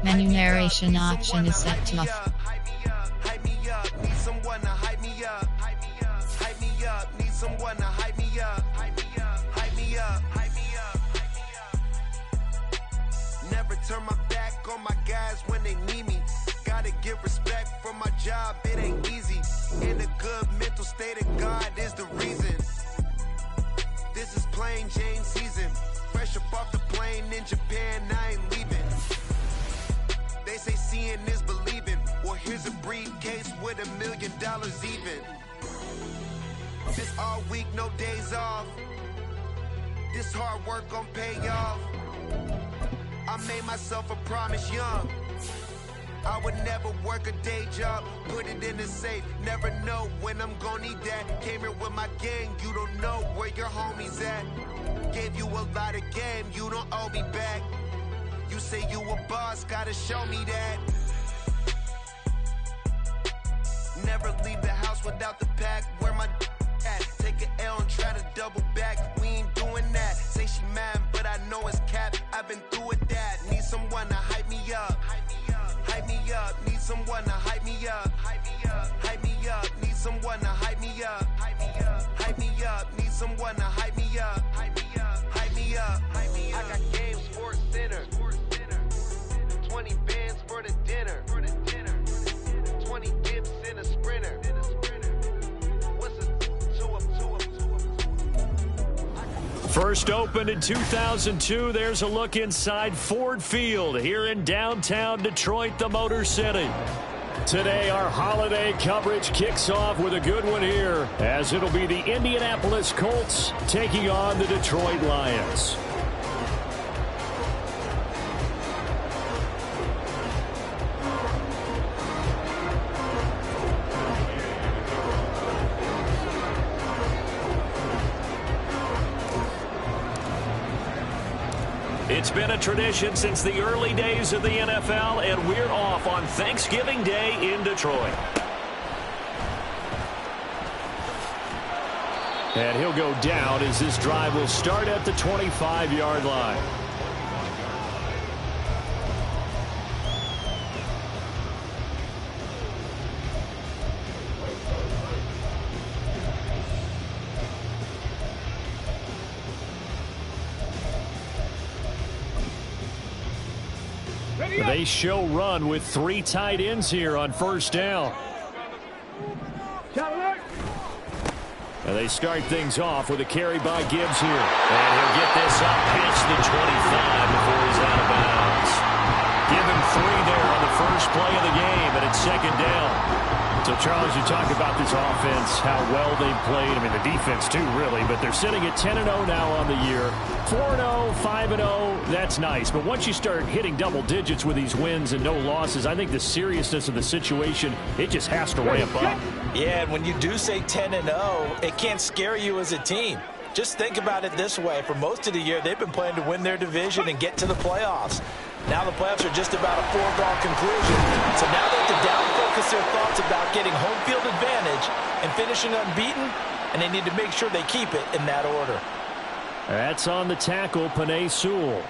Enumeration option is set to off. Hype me up, need someone to hype me up. Hype me up, need someone to hype me up. Hype me up, hype me up, hype me up. Never turn my back on my guys when they need me. Gotta give respect for my job, it ain't easy. In a good mental state of God is the reason. This is plain Jane season. Fresh up off the plane in Japan, I ain't leaving. They say seeing is believing. Well, here's a briefcase with $1 million even. This all week, no days off. This hard work gon' pay off. I made myself a promise young. I would never work a day job, put it in the safe. Never know when I'm gon' need that. Came here with my gang, you don't know where your homies at. Gave you a lot of game, you don't owe me back. You say you a boss, gotta show me that. Never leave the house without the pack. Where my at? Take an L and try to double back. We ain't doing that. Say she mad, but I know it's cap. I've been through with that. Need someone to hype me up. Hype me up. Need someone to hype me up. Hype me up. Need someone to hype me up. Hype me up. Need someone to hype me up. Hype me up. I got Game Sports Center. 20 bands for the dinner. 20 dips in a sprinter. What's a First opened in 2002. There's a look inside Ford Field here in downtown Detroit, the Motor City. Today, our holiday coverage kicks off with a good one here, as it'll be the Indianapolis Colts taking on the Detroit Lions. It's been a tradition since the early days of the NFL, and we're off on Thanksgiving Day in Detroit. And he'll go down as this drive will start at the 25-yard line. They show run with 3 tight ends here on first down. And they start things off with a carry by Gibbs here. And he'll get this up past the 25 before he's out of bounds. Give him 3 there on the first play of the game, and it's second down. So, Charles, you talk about this offense, how well they've played. I mean, the defense, too, really. But they're sitting at 10-0 now on the year. 4-0, 5-0, that's nice. But once you start hitting double digits with these wins and no losses, I think the seriousness of the situation, it just has to ramp up. Yeah, and when you do say 10-0, it can't scare you as a team. Just think about it this way. For most of the year, they've been playing to win their division and get to the playoffs. Now the playoffs are just about a foregone conclusion. So now they have to down-focus their thoughts about getting home field advantage and finishing unbeaten, and they need to make sure they keep it in that order. That's on the tackle, Penei Sewell.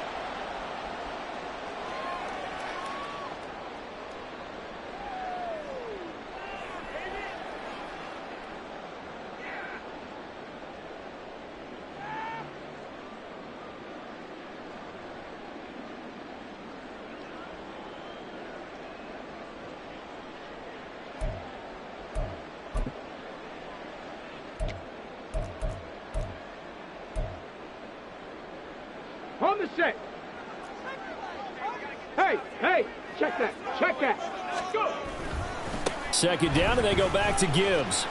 On the set. Hey, check that. Go. Second down, and they go back to Gibbs.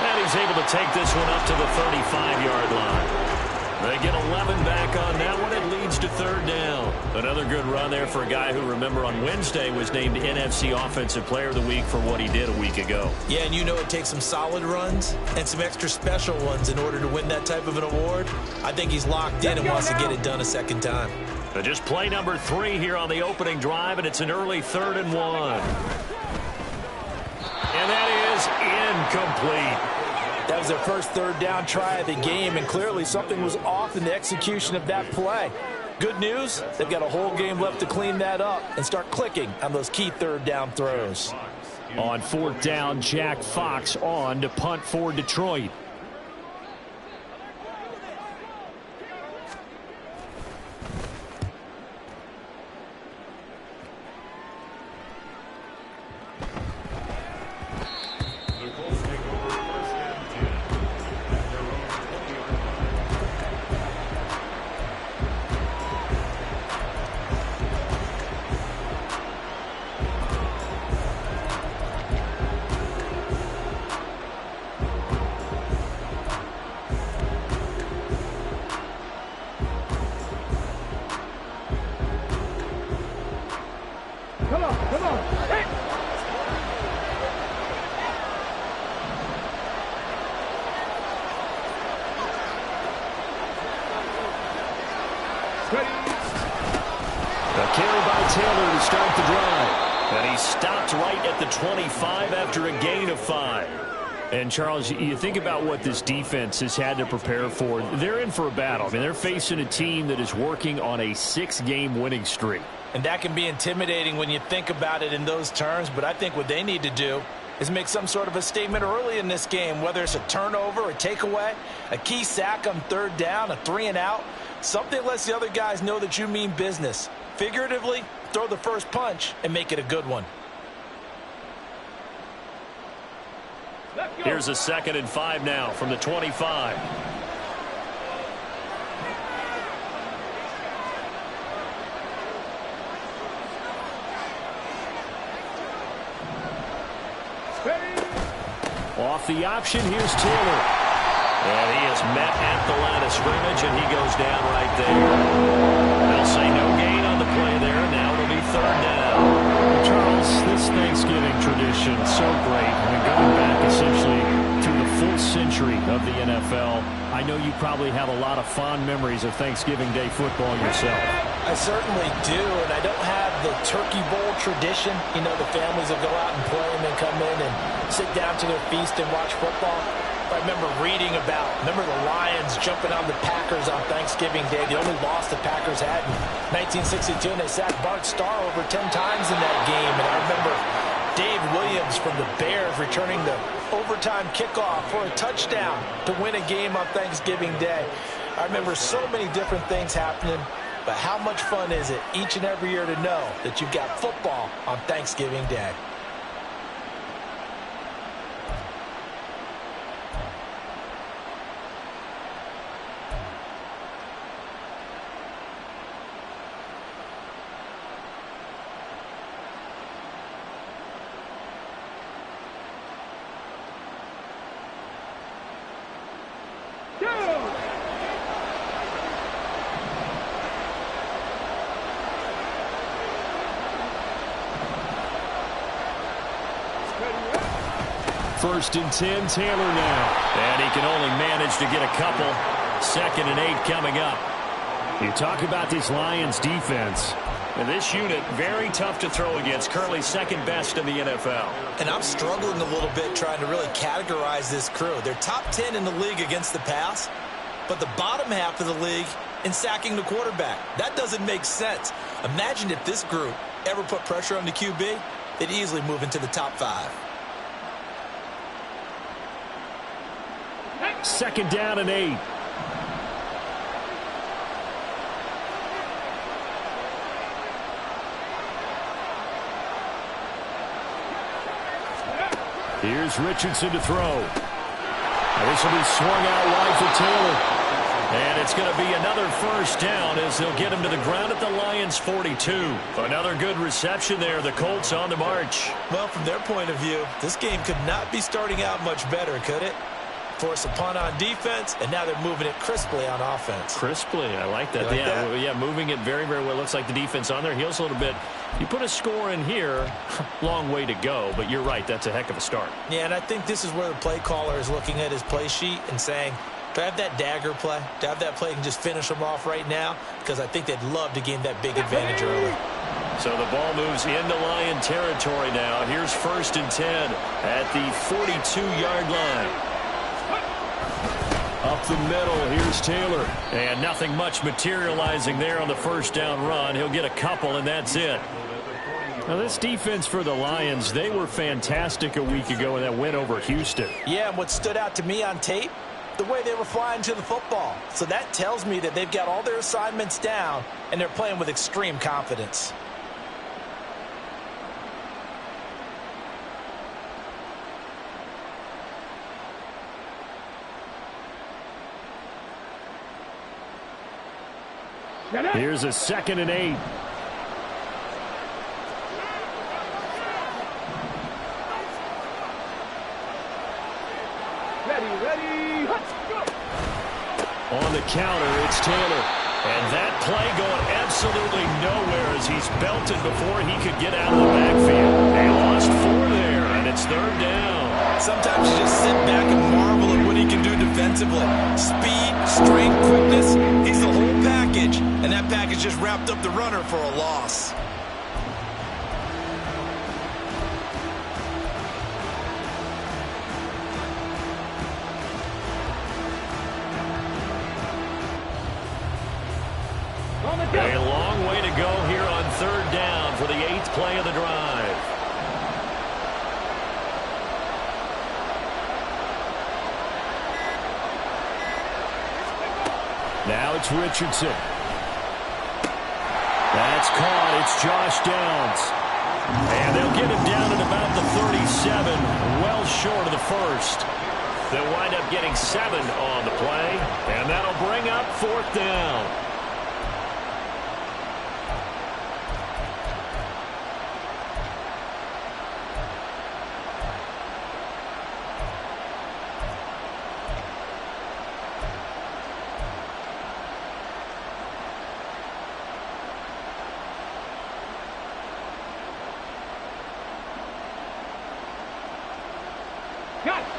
And he's able to take this one up to the 35-yard line. They get 11 back on that one. It leads to third down. Another good run there for a guy who, remember, on Wednesday was named NFC Offensive Player of the Week for what he did a week ago. Yeah, and you know it takes some solid runs and some extra special ones in order to win that type of an award. I think he's locked in and wants to get it done a second time. But just play number 3 here on the opening drive, and it's an early 3rd and 1. And that is incomplete. That was their first third down try of the game, and clearly something was off in the execution of that play. Good news, they've got a whole game left to clean that up and start clicking on those key third down throws. On fourth down, Jack Fox on to punt for Detroit. Come on, come on. Hey! A carry by Taylor to start the drive. And he stopped right at the 25 after a gain of 5. And, Charles, you think about what this defense has had to prepare for. They're in for a battle. I mean, they're facing a team that is working on a 6-game winning streak. And that can be intimidating when you think about it in those terms, but I think what they need to do is make some sort of a statement early in this game, whether it's a turnover, a takeaway, a key sack on third down, a 3-and-out, something that lets the other guys know that you mean business. Figuratively, throw the first punch and make it a good one. Here's a 2nd and 5 now from the 25. Off the option, here's Taylor. And he is met at the line of scrimmage, and he goes down right there. They'll say no gain on the play there. Now it'll be 3rd down. Charles, this Thanksgiving tradition, so great. I mean, going back essentially to the full century of the NFL, I know you probably have a lot of fond memories of Thanksgiving Day football yourself. I certainly do, and I don't have the Turkey Bowl tradition. You know, the families will go out and play and then come in and sit down to their feast and watch football. I remember reading about, the Lions jumping on the Packers on Thanksgiving Day. The only loss the Packers had in 1962, and they sacked Bart Starr over 10 times in that game. And I remember Dave Williams from the Bears returning the overtime kickoff for a touchdown to win a game on Thanksgiving Day. I remember so many different things happening, but how much fun is it each and every year to know that you've got football on Thanksgiving Day? First and 10, Taylor now. And he can only manage to get a couple. 2nd and 8 coming up. You talk about this Lions defense. And this unit, very tough to throw against. Currently 2nd best in the NFL. And I'm struggling a little bit trying to really categorize this crew. They're top 10 in the league against the pass, but the bottom half of the league in sacking the quarterback. That doesn't make sense. Imagine if this group ever put pressure on the QB, they'd easily move into the top 5. 2nd down and 8. Here's Richardson to throw. And this will be swung out wide for Taylor. And it's going to be another 1st down as they'll get him to the ground at the Lions' 42. Another good reception there. The Colts on the march. Well, from their point of view, this game could not be starting out much better, could it? Force a punt on defense, and now they're moving it crisply on offense. Crisply, I like that. Yeah, moving it very, very well. Looks like the defense on their heels a little bit. You put a score in here, long way to go, but you're right, that's a heck of a start. Yeah, and I think this is where the play caller is looking at his play sheet and saying, do I have that dagger play? Do I have that play and just finish them off right now? Because I think they'd love to gain that big advantage early. So the ball moves into Lion territory now. Here's 1st and 10 at the 42-yard line. Up the middle, here's Taylor. And nothing much materializing there on the first down run. He'll get a couple, and that's it. Now, this defense for the Lions, they were fantastic a week ago in that win over Houston. Yeah, and what stood out to me on tape, the way they were flying to the football. So that tells me that they've got all their assignments down, and they're playing with extreme confidence. Here's a 2nd and 8. Ready, go! On the counter, it's Taylor. And that play going absolutely nowhere as he's belted before he could get out of the backfield. They lost 4 there, and it's 3rd down. Sometimes you just sit back and marvel at what he can do defensively. Speed, strength, quickness, he's the whole package. And that package just wrapped up the runner for a loss. A long way to go here on 3rd down for the 8th play of the drive. Now it's Richardson. That's caught. It's Josh Downs. And they'll get him down at about the 37, well short of the first. They'll wind up getting 7 on the play, and that'll bring up 4th down.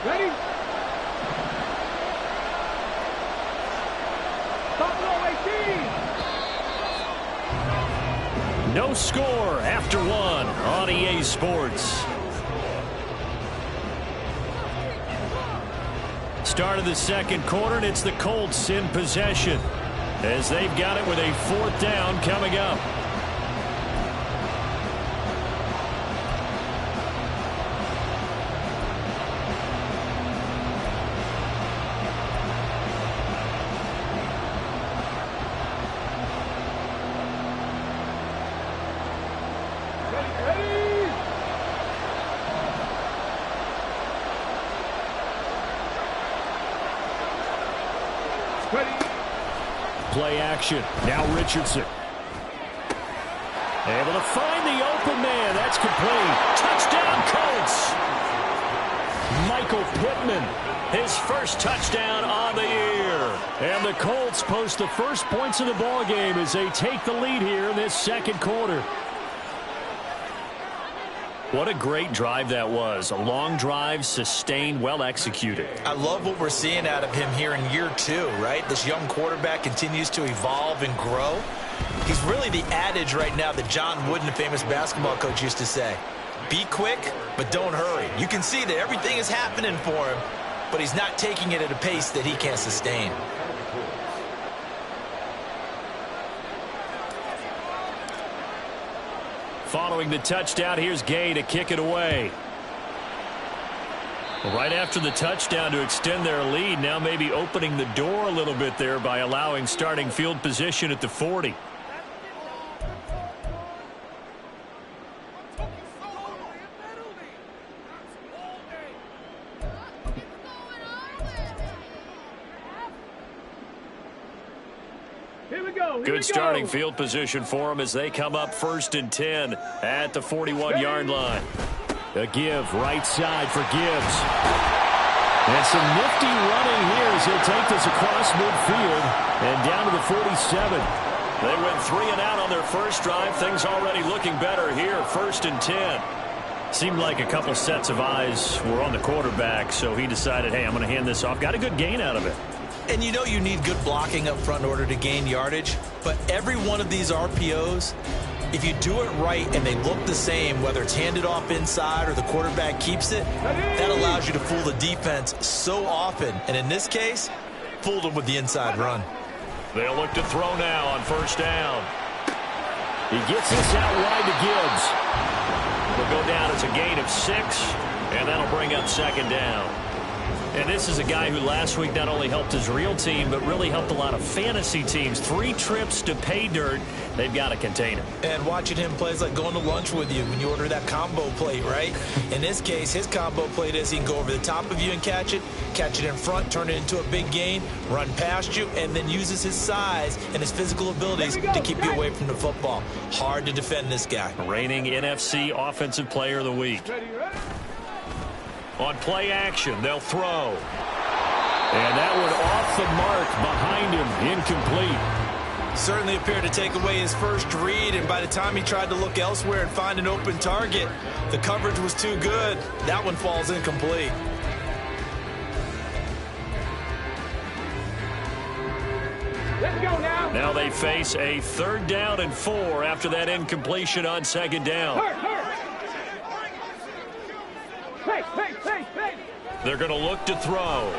Ready? Buffalo 18. No score after 1 on EA Sports. Start of the 2nd quarter, and it's the Colts in possession as they've got it with a 4th down coming up. Play action. Now Richardson. Able to find the open man. That's complete. Touchdown, Colts. Michael Pittman, his first touchdown on the year. And the Colts post the first points of the ball game as they take the lead here in this 2nd quarter. What a great drive that was. A long drive, sustained, well executed. I love what we're seeing out of him here in year 2, right? This young quarterback continues to evolve and grow. He's really the adage right now that John Wooden, the famous basketball coach, used to say. Be quick, but don't hurry. You can see that everything is happening for him, but he's not taking it at a pace that he can't sustain. Following the touchdown, here's Gay to kick it away. Right after the touchdown to extend their lead, now maybe opening the door a little bit there by allowing starting field position at the 40. Good starting field position for them as they come up 1st and 10 at the 41-yard line. A give right side for Gibbs. And some nifty running here as he'll take this across midfield and down to the 47. They went 3 and out on their first drive. Things already looking better here, 1st and 10. Seemed like a couple sets of eyes were on the quarterback, so he decided, hey, I'm going to hand this off. Got a good gain out of it. And you know you need good blocking up front in order to gain yardage, but every one of these RPOs, if you do it right and they look the same, whether it's handed off inside or the quarterback keeps it, that allows you to fool the defense so often. And in this case, fooled him with the inside run. They'll look to throw now on first down. He gets this out wide to Gibbs. It'll go down as a gain of 6, and that'll bring up second down. And this is a guy who last week not only helped his real team, but really helped a lot of fantasy teams. 3 trips to pay dirt. They've got to contain him. And watching him play is like going to lunch with you when you order that combo plate, right? In this case, his combo plate is he can go over the top of you and catch it in front, turn it into a big gain, run past you, and then uses his size and his physical abilities to keep you away from the football. Hard to defend this guy. Reigning NFC Offensive Player of the Week. On play action, they'll throw. And that one off the mark behind him, incomplete. Certainly appeared to take away his first read, and by the time he tried to look elsewhere and find an open target, the coverage was too good. That one falls incomplete. Let's go now. Now they face a 3rd down and 4 after that incompletion on second down. Hey. They're going to look to throw.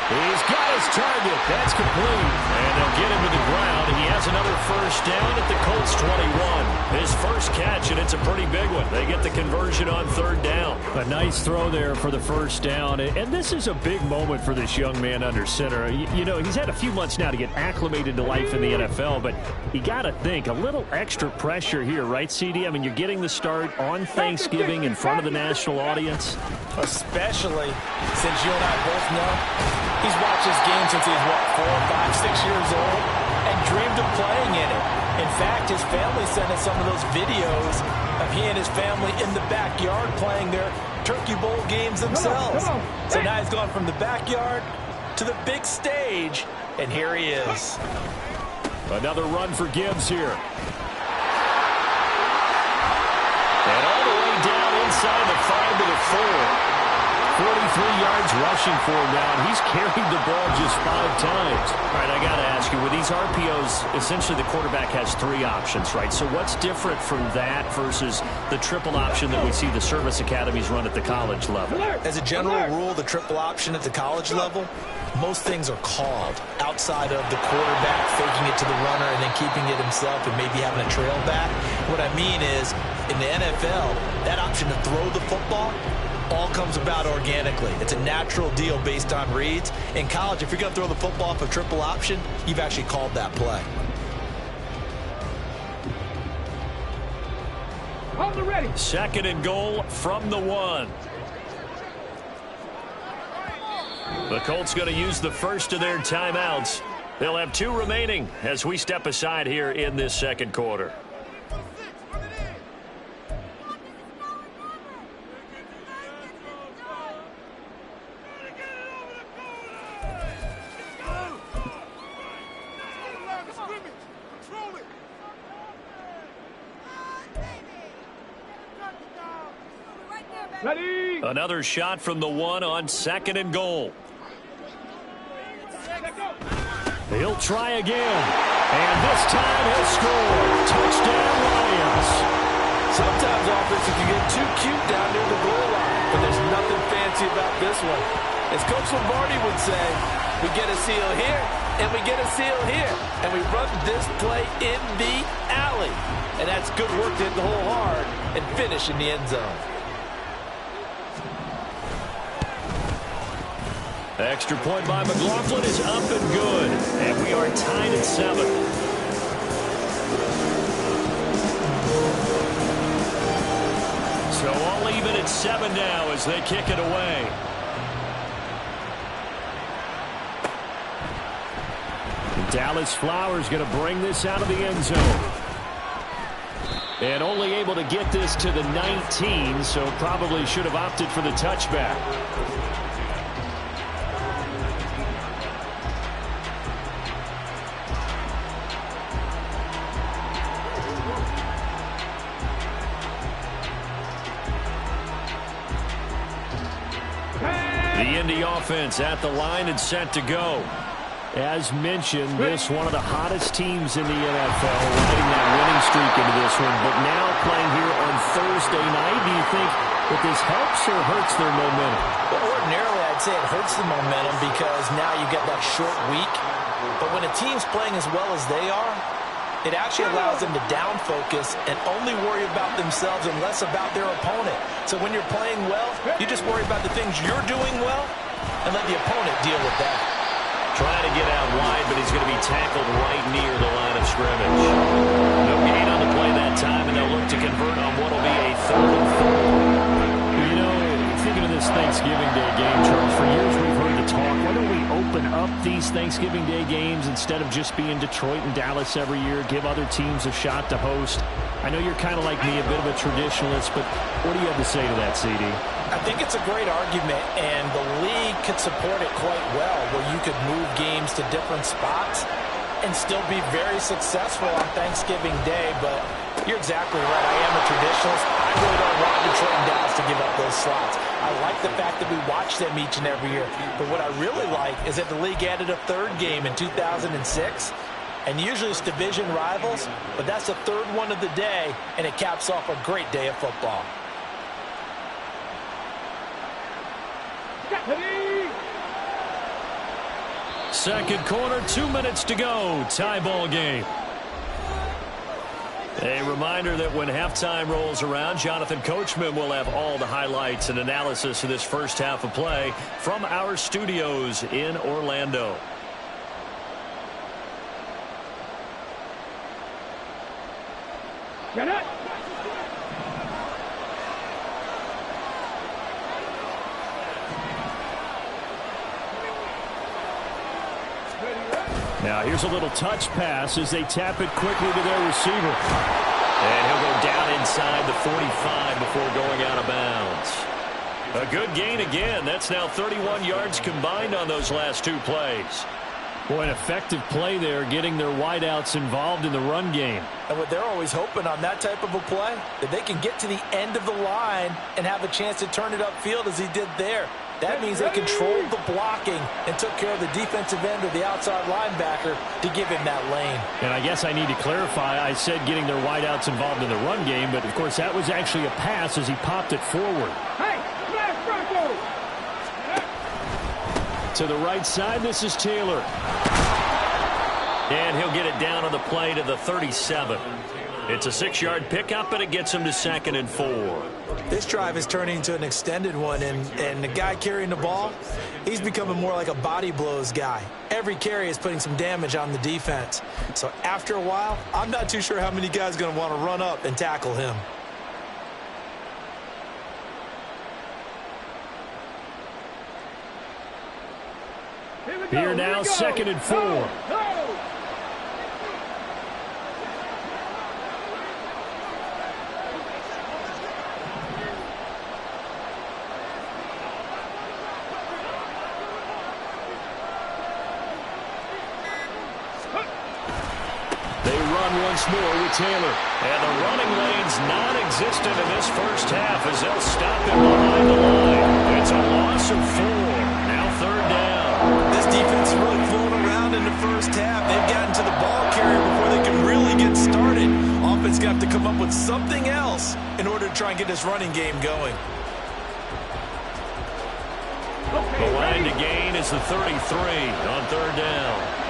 He's got his target. That's complete. And they'll get him to the ground. He has another first down at the Colts 21. His first catch, and it's a pretty big one. They get the conversion on 3rd down. A nice throw there for the first down. And this is a big moment for this young man under center. You know, he's had a few months now to get acclimated to life in the NFL, but you got to think, a little extra pressure here, right, CD? I mean, you're getting the start on Thanksgiving in front of the national audience. Especially since you and I both know he's watched this game since he was, 4, 5, 6 years old and dreamed of playing in it. In fact, his family sent us some of those videos of he and his family in the backyard playing their Turkey Bowl games themselves. Come on. So now he's gone from the backyard to the big stage, and here he is. Another run for Gibbs here. And all the way down inside the 5 to the 4. 43 yards rushing for him now, and he's carried the ball just 5 times. All right, I got to ask you, with these RPOs, essentially the quarterback has 3 options, right? So what's different from that versus the triple option that we see the service academies run at the college level? As a general rule, the triple option at the college level, most things are called outside of the quarterback faking it to the runner and then keeping it himself and maybe having a trail back. What I mean is, in the NFL, that option to throw the football all comes about organically. It's a natural deal based on reads. In college, if you're going to throw the football off a triple option, you've actually called that play. On the ready. 2nd and goal from the 1. The Colts going to use the first of their timeouts. They'll have 2 remaining as we step aside here in this 2nd quarter. Ready. Another shot from the 1 on 2nd and goal. He'll try again. And this time he'll score. Touchdown, Lions. Sometimes offenses can get too cute down near the goal line, but there's nothing fancy about this one. As Coach Lombardi would say, we get a seal here, and we get a seal here, and we run this play in the alley. And that's good work to hit the hole hard and finish in the end zone. Extra point by McLaughlin is up and good. And we are tied at 7. So all even at 7 now as they kick it away. Dallas Flowers going to bring this out of the end zone. And only able to get this to the 19, so probably should have opted for the touchback. The Indy offense at the line and set to go. As mentioned, this one of the hottest teams in the NFL, riding that winning streak into this one, but now playing here on Thursday night. Do you think that this helps or hurts their momentum? Well, ordinarily, I'd say it hurts the momentum because now you get that short week. But when a team's playing as well as they are, it actually allows them to down focus and only worry about themselves and less about their opponent. So when you're playing well, you just worry about the things you're doing well and let the opponent deal with that. Trying to get out wide, but he's going to be tackled right near the line of scrimmage. No gain on the play that time, and they'll look to convert on what will be a 3rd and 4. You know, thinking of this Thanksgiving Day game, Charles, for years we've heard the talk, why don't we open up these Thanksgiving Day games instead of just being Detroit and Dallas every year, give other teams a shot to host? I know you're kind of like me, a bit of a traditionalist, but what do you have to say to that, CD? I think it's a great argument, and the league could support it quite well, where you could move games to different spots and still be very successful on Thanksgiving Day. But you're exactly right. I am a traditionalist. I really don't want Detroit and Dallas to give up those slots. I like the fact that we watch them each and every year. But what I really like is that the league added a 3rd game in 2006. And usually it's division rivals, but that's the 3rd one of the day, and it caps off a great day of football. Second quarter, 2 minutes to go. Tie ball game. A reminder that when halftime rolls around, Jonathan Coachman will have all the highlights and analysis of this first half of play from our studios in Orlando. Get it! Now here's a little touch pass as they tap it quickly to their receiver. And he'll go down inside the 45 before going out of bounds. A good gain again. That's now 31 yards combined on those last 2 plays. Boy, an effective play there, getting their wideouts involved in the run game. And what they're always hoping on that type of a play, that they can get to the end of the line and have a chance to turn it upfield as he did there. That means they controlled the blocking and took care of the defensive end or the outside linebacker to give him that lane. And I guess I need to clarify, I said getting their wideouts involved in the run game, but of course that was actually a pass as he popped it forward. Hey, smash Bronco! To the right side, this is Taylor. And he'll get it down on the play to the 37. It's a 6-yard pickup, and it gets him to 2nd and 4. This drive is turning into an extended one, and the guy carrying the ball, he's becoming more like a body blows guy. Every carry is putting some damage on the defense. So after a while, I'm not too sure how many guys are going to want to run up and tackle him. Here now, 2nd and 4. No! Once more with Taylor. And the running lane's non-existent in this first half as they'll stop him behind the line. It's a loss of 4. Now 3rd down. This defense is really floating around in the first half. They've gotten to the ball carrier before they can really get started. Offense got to come up with something else in order to try and get this running game going. The line to gain is the 33 on 3rd down.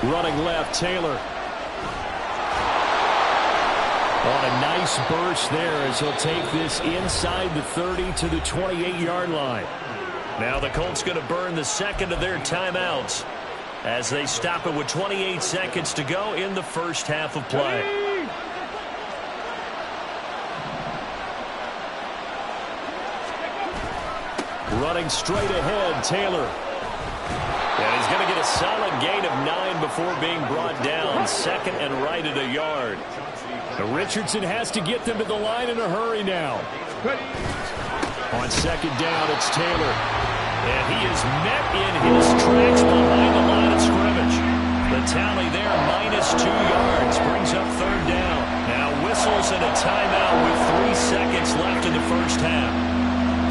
Running left, Taylor. On a nice burst there as he'll take this inside the 30 to the 28-yard line. Now the Colts going to burn the 2nd of their timeouts as they stop it with 28 seconds to go in the first half of play. Running straight ahead, Taylor. And he's going to get a solid gain of 9 before being brought down. 2nd and right at a yard. Richardson has to get them to the line in a hurry now. On second down, it's Taylor. And he is met in his tracks behind the line of scrimmage. The tally there, -2 yards, brings up third down. Now whistles and a timeout with 3 seconds left in the first half.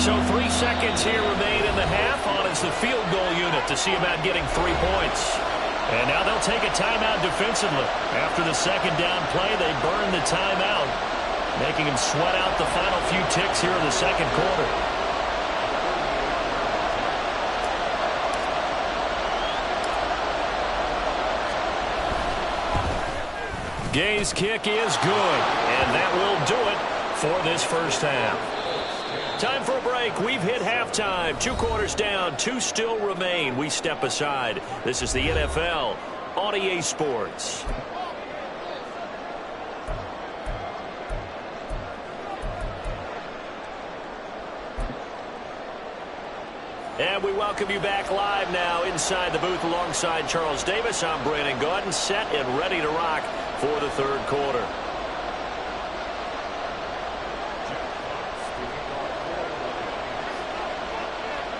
So 3 seconds here remain in the half. On is the field goal unit to see about getting 3 points. And now they'll take a timeout defensively. After the second down play, they burn the timeout, making him sweat out the final few ticks here in the second quarter. Gay's kick is good, and that will do it for this first half. Time for a break. We've hit halftime. 2 quarters down, 2 still remain. We step aside. This is the NFL on EA Sports. And we welcome you back live now inside the booth alongside Charles Davis. I'm Brandon Gaudin, set and ready to rock for the third quarter.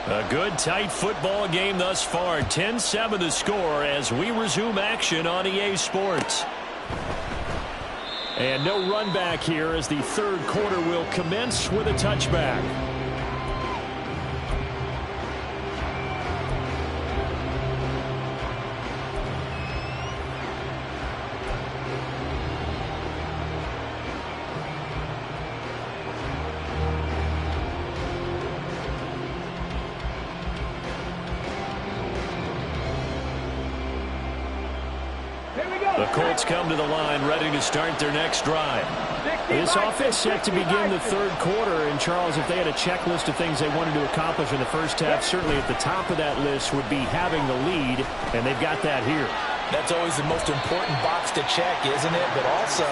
A good, tight football game thus far. 10-7 the score as we resume action on EA Sports. And no run back here as the third quarter will commence with a touchback. The Colts come to the line ready to start their next drive. This offense set to begin the third quarter. And, Charles, if they had a checklist of things they wanted to accomplish in the first half, certainly at the top of that list would be having the lead, and they've got that here. That's always the most important box to check, isn't it? But also,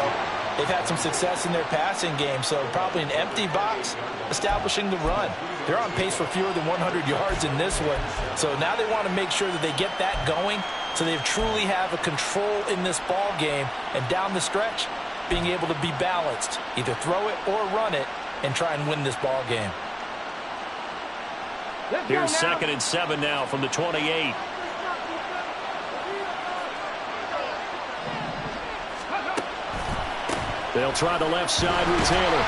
they've had some success in their passing game, so probably an empty box establishing the run. They're on pace for fewer than 100 yards in this one, so now they want to make sure that they get that going so they truly have a control in this ball game, and down the stretch, being able to be balanced, either throw it or run it, and try and win this ball game. Here's 2nd and 7 now from the 28. They'll try the left side with Taylor.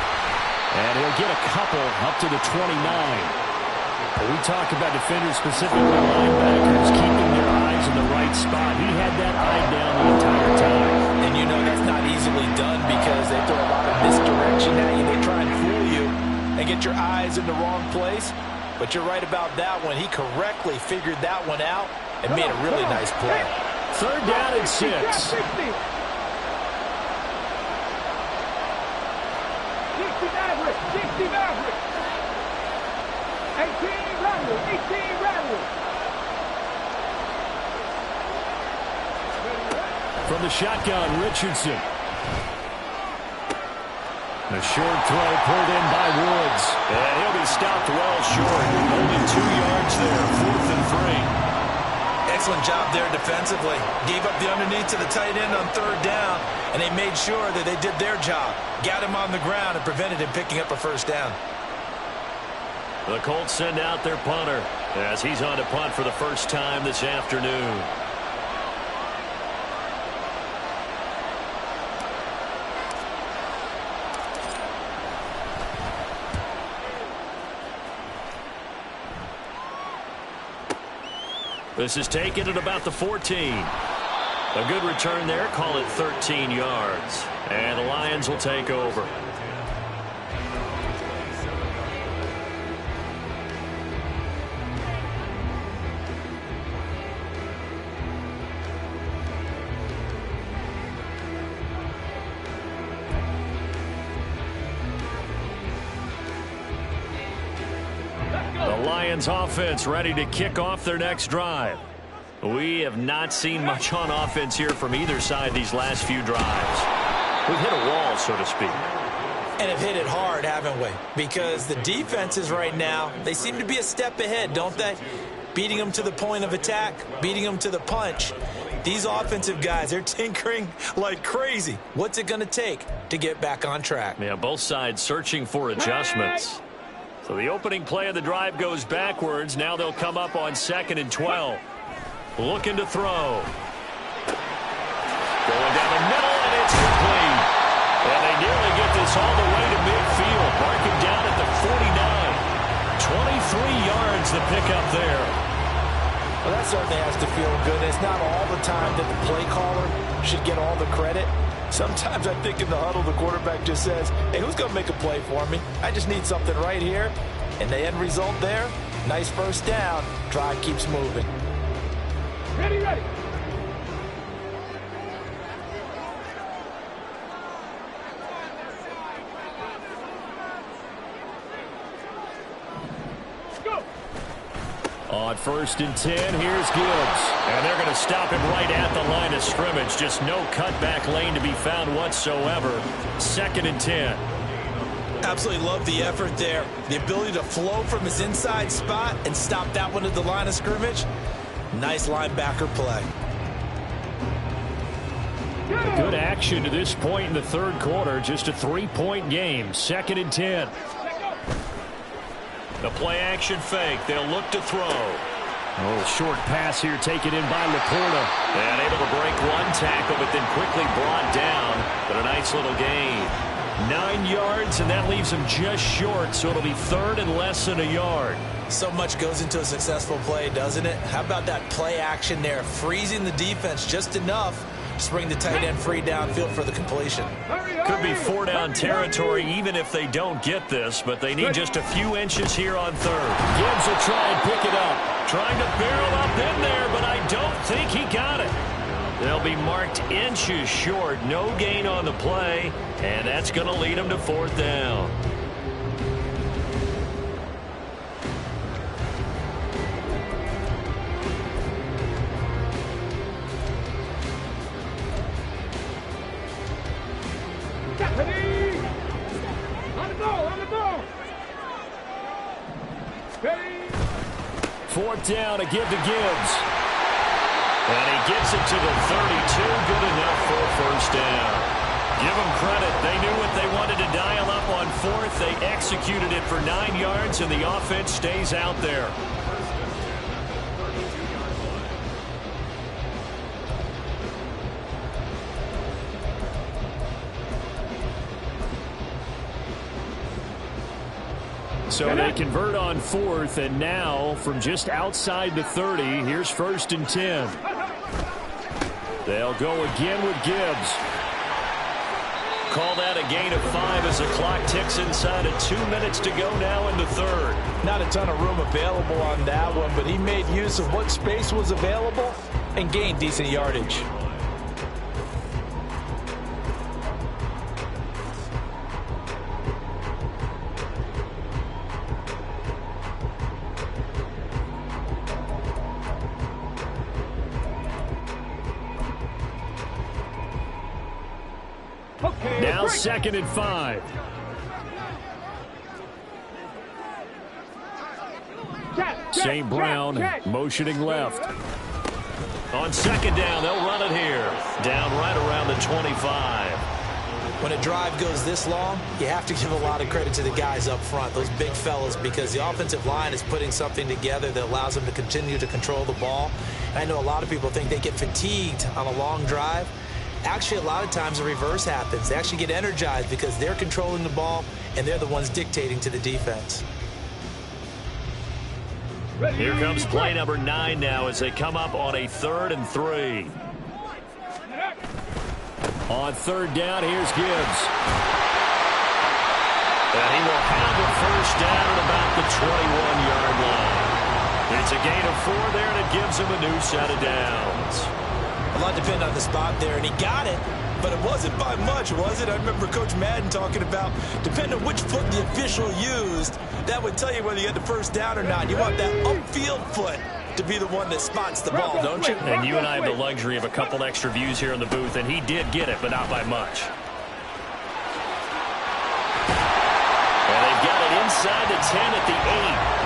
And he'll get a couple up to the 29. We talk about defenders, specifically linebackers, keeping their eyes in the right spot. He had that eye down the entire time. And you know that's not easily done because they throw a lot of misdirection at you. They try and fool you and get your eyes in the wrong place. But you're right about that one. He correctly figured that one out and made a really nice play. Third down and 6. 60 average. 18 rattle. From the shotgun, Richardson. A short throw pulled in by Woods. And he'll be stopped well short. Only 2 yards there, 4th and 3. Excellent job there defensively. Gave up the underneath to the tight end on third down, and they made sure that they did their job. Got him on the ground and prevented him picking up a first down. The Colts send out their punter as he's on to punt for the first time this afternoon. This is taken at about the 14. A good return there. Call it 13 yards. And the Lions will take over. The Lions offense ready to kick off their next drive. We have not seen much on offense here from either side these last few drives. We've hit a wall, so to speak. And have hit it hard, haven't we? Because the defenses right now, they seem to be a step ahead, don't they? Beating them to the point of attack, beating them to the punch. These offensive guys, they're tinkering like crazy. What's it going to take to get back on track? Yeah, both sides searching for adjustments. So the opening play of the drive goes backwards. Now they'll come up on 2nd and 12. Looking to throw. Going down the middle, and it's complete. And they nearly get this all the way to midfield. Marking down at the 49. 23 yards the pickup there. Well, that certainly has to feel good. It's not all the time that the play caller should get all the credit. Sometimes I think in the huddle, the quarterback just says, hey, who's going to make a play for me? I just need something right here. And the end result there, nice first down. Drive keeps moving. Ready, ready. On 1st and 10, here's Gibbs. And they're going to stop him right at the line of scrimmage. Just no cutback lane to be found whatsoever. 2nd and 10. Absolutely love the effort there. The ability to flow from his inside spot and stop that one at the line of scrimmage. Nice linebacker play. A good action to this point in the 3rd quarter. Just a 3-point game. 2nd and 10. The play action fake. They'll look to throw. A little short pass here taken in by Laporta. And able to break one tackle, but then quickly brought down. But a nice little gain. 9 yards, and that leaves him just short, so it'll be 3rd and less than a yard. So much goes into a successful play, doesn't it? How about that play action there? Freezing the defense just enough to bring the tight end free downfield for the completion. Could be 4-down territory even if they don't get this, but they need just a few inches here on 3rd. Gibbs will try and pick it up. Trying to barrel up in there, but I don't think he got it. They'll be marked inches short. No gain on the play, and that's going to lead them to 4th down. Ready. On the ball, on the ball. Ready. 4th down to give to Gibbs. And he gets it to the 32. Good enough for a 1st down. Give them credit. They knew what they wanted to dial up on 4th. They executed it for 9 yards, and the offense stays out there. So they convert on 4th, and now from just outside the 30, here's 1st and 10. They'll go again with Gibbs. Call that a gain of 5 as the clock ticks inside of 2 minutes to go now in the 3rd. Not a ton of room available on that one, but he made use of what space was available and gained decent yardage. Now 2nd and 5. St. Brown motioning left. On 2nd down, they'll run it here. Down right around the 25. When a drive goes this long, you have to give a lot of credit to the guys up front, those big fellas, because the offensive line is putting something together that allows them to continue to control the ball. And I know a lot of people think they get fatigued on a long drive. Actually, a lot of times the reverse happens. They actually get energized because they're controlling the ball, and they're the ones dictating to the defense. Here comes play number 9 now as they come up on a 3rd and 3. On 3rd down, here's Gibbs. And he will have a 1st down at about the 21-yard line. It's a gain of 4 there, and it gives him a new set of downs. A lot depended on the spot there, and he got it, but it wasn't by much, was it? I remember Coach Madden talking about, depending on which foot the official used, that would tell you whether you had the 1st down or not. You want that upfield foot to be the one that spots the ball, don't you? And you and I have the luxury of a couple extra views here in the booth, and he did get it, but not by much. And they've got it inside the 10 at the 8.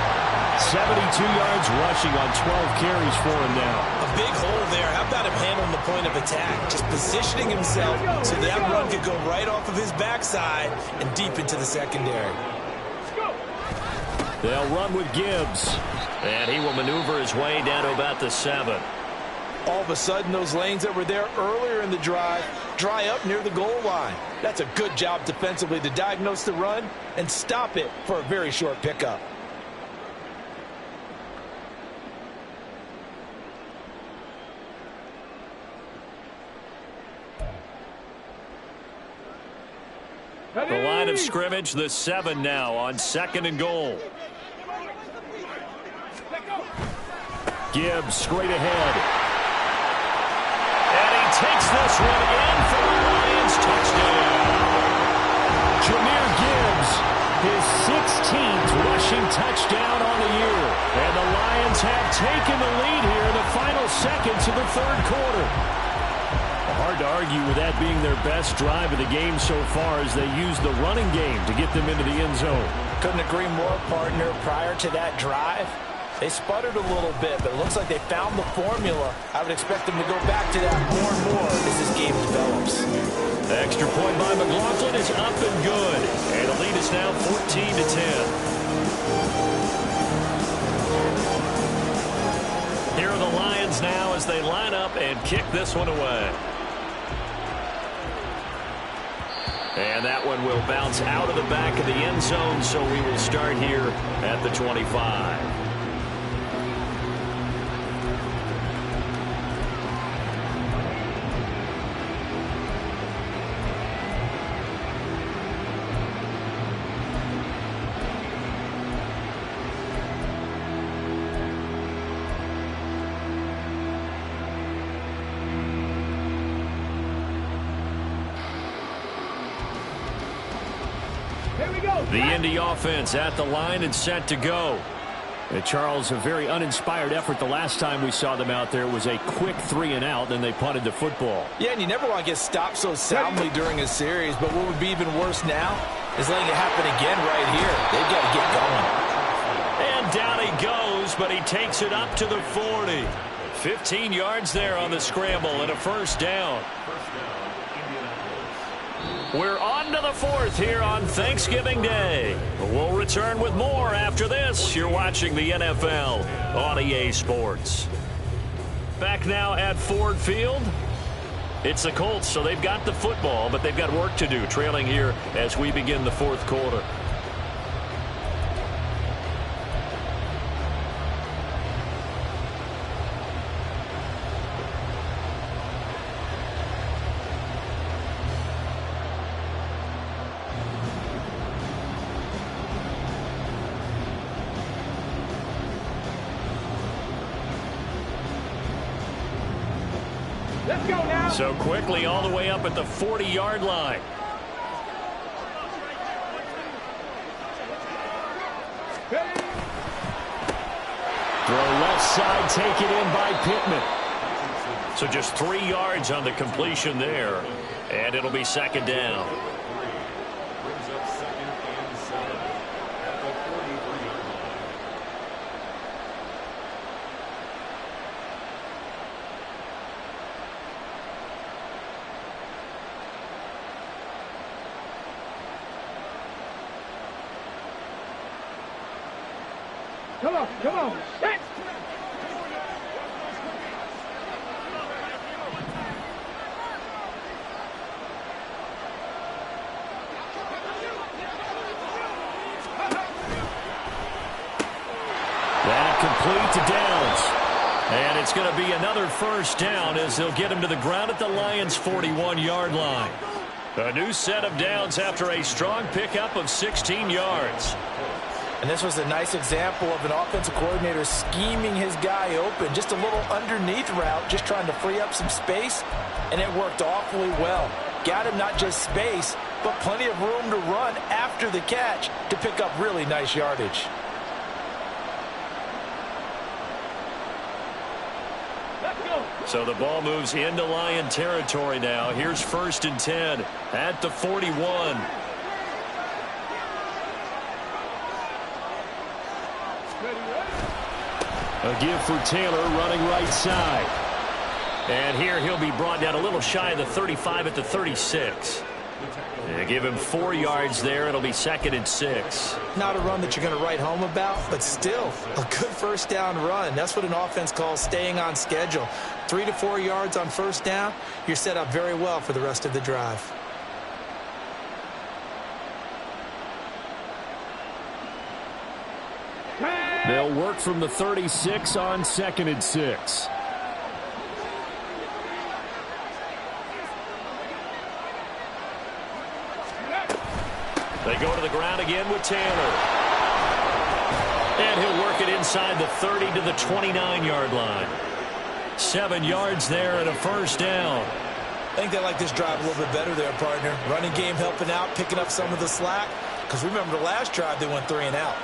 72 yards rushing on 12 carries for him now. A big hole there. How about him handling the point of attack? Just positioning himself so that run could go right off of his backside and deep into the secondary. They'll run with Gibbs. And he will maneuver his way down to about the 7. All of a sudden, those lanes that were there earlier in the drive dry up near the goal line. That's a good job defensively to diagnose the run and stop it for a very short pickup. The line of scrimmage, the 7 now on 2nd and goal. Gibbs straight ahead. And he takes this one in for the Lions touchdown. Jahmyr Gibbs, his 16th rushing touchdown on the year. And the Lions have taken the lead here in the final seconds of the 3rd quarter. Hard to argue with that being their best drive of the game so far as they use the running game to get them into the end zone. Couldn't agree more, partner. Prior to that drive, they sputtered a little bit, but it looks like they found the formula. I would expect them to go back to that more and more as this game develops. The extra point by McLaughlin is up and good. And the lead is now 14-10. Here are the Lions now as they line up and kick this one away. And that one will bounce out of the back of the end zone, so we will start here at the 25. The Indy offense at the line and set to go. And Charles, a very uninspired effort the last time we saw them out there. It was a quick 3-and-out, then they punted the football. Yeah, and you never want to get stopped so soundly during a series, but what would be even worse now is letting it happen again right here. They've got to get going. And down he goes, but he takes it up to the 40. 15 yards there on the scramble and a first down. We're on to the 4th here on Thanksgiving Day. We'll return with more after this. You're watching the NFL on EA Sports. Back now at Ford Field. It's the Colts, so they've got the football, but they've got work to do, trailing here as we begin the 4th quarter. Let's go now. So quickly all the way up at the 40-yard line. Throw left side, take it in by Pittman. So just 3 yards on the completion there. And it'll be 2nd down. Come on, come on. Set. That complete to Downs. And it's going to be another first down as they'll get him to the ground at the Lions' 41-yard line. A new set of downs after a strong pickup of 16 yards. And this was a nice example of an offensive coordinator scheming his guy open. Just a little underneath route, just trying to free up some space, and it worked awfully well. Got him not just space, but plenty of room to run after the catch to pick up really nice yardage. So the ball moves into Lion territory now. Here's 1st and 10 at the 41. A give for Taylor running right side. And here he'll be brought down a little shy of the 35 at the 36. They give him 4 yards there. It'll be 2nd and 6. Not a run that you're going to write home about, but still a good first down run. That's what an offense calls staying on schedule. 3 to 4 yards on first down, you're set up very well for the rest of the drive. They'll work from the 36 on 2nd and 6. They go to the ground again with Taylor. And he'll work it inside the 30 to the 29-yard line. 7 yards there and a first down. I think they like this drive a little bit better there, partner. Running game helping out, picking up some of the slack. Because remember the last drive, they went 3 and out.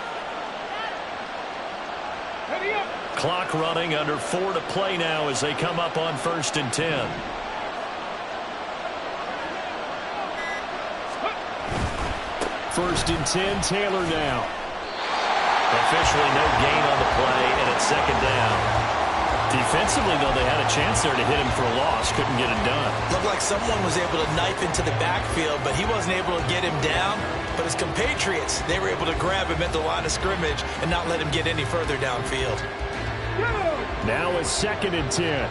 Clock running, under 4 to play now as they come up on 1st and 10. First and 10, Taylor now. Officially no gain on the play, and it's 2nd down. Defensively, though, they had a chance there to hit him for a loss. Couldn't get it done. Looked like someone was able to knife into the backfield, but he wasn't able to get him down. But his compatriots, they were able to grab him at the line of scrimmage and not let him get any further downfield. Now it's 2nd and 10.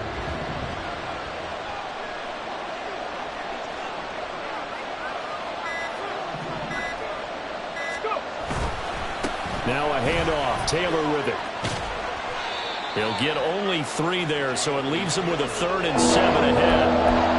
Now a handoff. Taylor with it. He'll get only 3 there, so it leaves him with a 3rd and 7 ahead.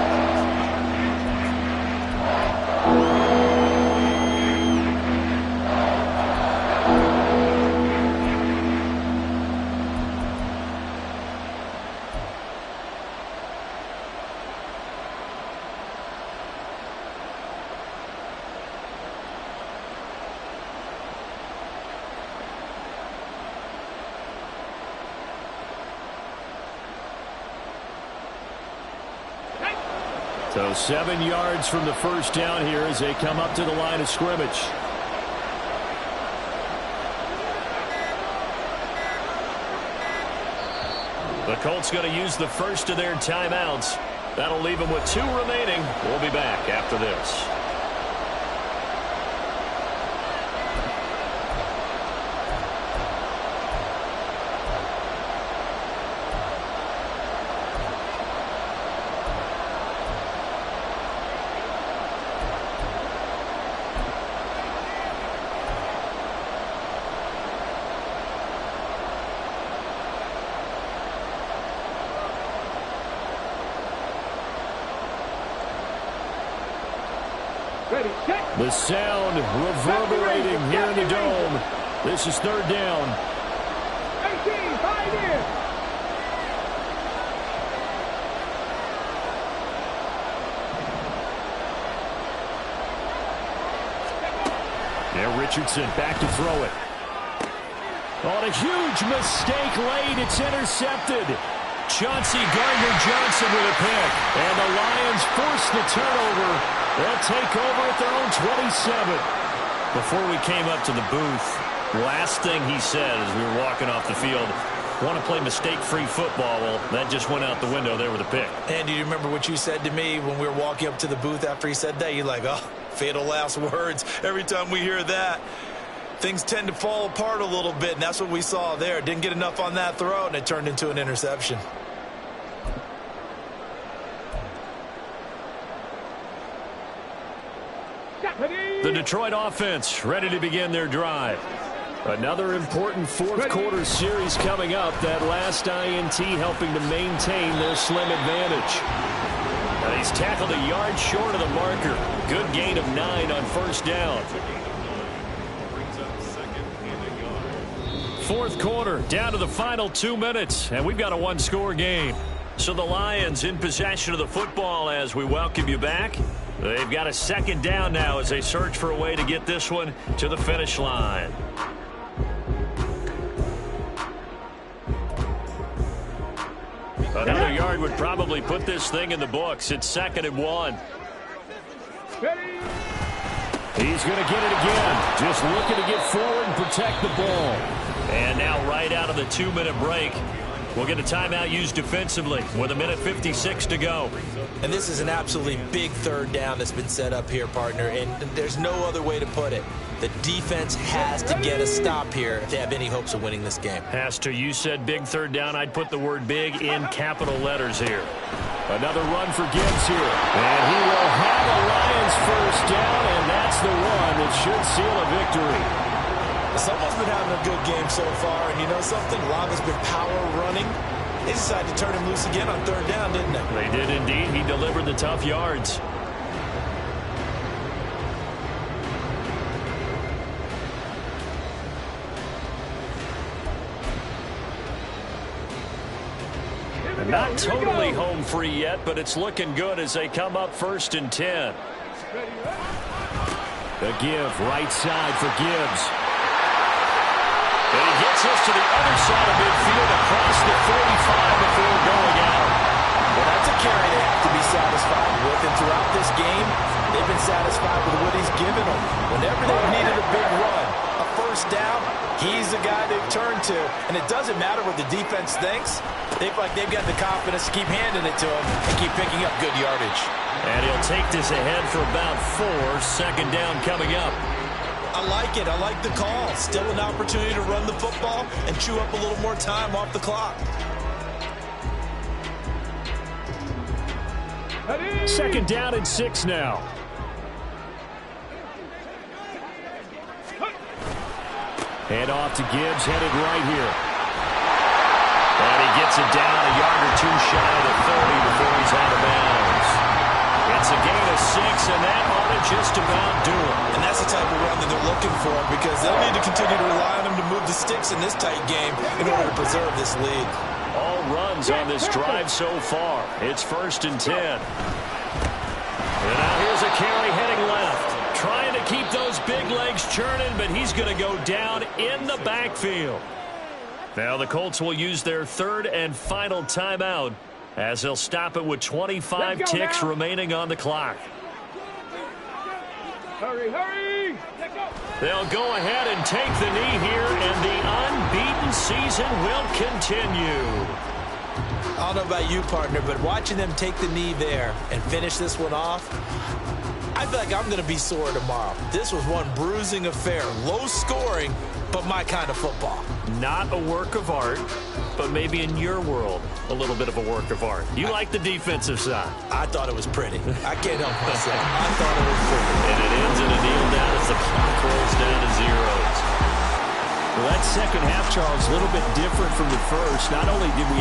So 7 yards from the first down here as they come up to the line of scrimmage. The Colts going to use the first of their timeouts. That'll leave them with 2 remaining. We'll be back after this. The sound reverberating here in the dome. This is 3rd down. 18, 5 in. Now Richardson back to throw it. On a huge mistake late. It's intercepted. Chauncey Gardner-Johnson with a pick. And the Lions force the turnover. They'll take over at their own 27. Before we came up to the booth, last thing he said as we were walking off the field, want to play mistake-free football. Well, that just went out the window there with a pick. And do you remember what you said to me when we were walking up to the booth after he said that? You're like, oh, fatal last words. Every time we hear that, things tend to fall apart a little bit, and that's what we saw there. Didn't get enough on that throw, and it turned into an interception. The Detroit offense ready to begin their drive. Another important fourth-quarter series coming up. That last INT helping to maintain their slim advantage. And he's tackled a yard short of the marker. Good gain of 9 on first down. Fourth quarter, down to the final 2 minutes, and we've got a one-score game. So the Lions in possession of the football as we welcome you back. They've got a 2nd down now as they search for a way to get this one to the finish line. Another yard would probably put this thing in the books. It's 2nd and 1. He's going to get it again. Just looking to get forward and protect the ball. And now right out of the 2-minute break, We'll get a timeout used defensively with 1:56 to go. And this is an absolutely big third down that's been set up here, partner, and there's no other way to put it. The defense has to get a stop here if they have any hopes of winning this game. Has to. You said big third down. I'd put the word big in capital letters here. Another run for Gibbs here. And he will have a Lions first down, and that's the one that should seal a victory. Someone's been having a good game so far, and you know something? Love has been power running. They decided to turn him loose again on third down, didn't they? They did indeed. He delivered the tough yards. Not totally home free yet, but it's looking good as they come up 1st and 10. The give, right side for Gibbs. And he gets us to the other side of midfield across the 45 before going out. Well, that's a carry they have to be satisfied with. And throughout this game, they've been satisfied with what he's given them. Whenever they've needed a big run, a first down, he's the guy they've turned to. And it doesn't matter what the defense thinks. They feel like they've got the confidence to keep handing it to him and keep picking up good yardage. And he'll take this ahead for about 4. 2nd down coming up. I like it. I like the call. Still an opportunity to run the football and chew up a little more time off the clock. 2nd down and 6 now. Hand off to Gibbs, headed right here. And he gets it down a yard or 2 shy of the 30 before he's out of bounds. It's a gain of 6, and that ought to just about do it. And that's the type of run that they're looking for because they'll need to continue to rely on him to move the sticks in this tight game in order to preserve this lead. All runs on this drive so far. It's 1st and 10. And now here's a carry heading left. Trying to keep those big legs churning, but he's going to go down in the backfield. Now the Colts will use their 3rd and final timeout as they'll stop it with 25 ticks remaining on the clock. Hurry, hurry! They'll go ahead and take the knee here, and the unbeaten season will continue. I don't know about you, partner, but watching them take the knee there and finish this one off, I feel like I'm going to be sore tomorrow. This was one bruising affair. Low scoring, but my kind of football. Not a work of art, but maybe in your world, a little bit of a work of art. You like the defensive side. I thought it was pretty. I can't help myself. I thought it was pretty. And it ends in a kneel down as the clock rolls down to zeros. Well, that second half, Charles, a little bit different from the first. Not only did we have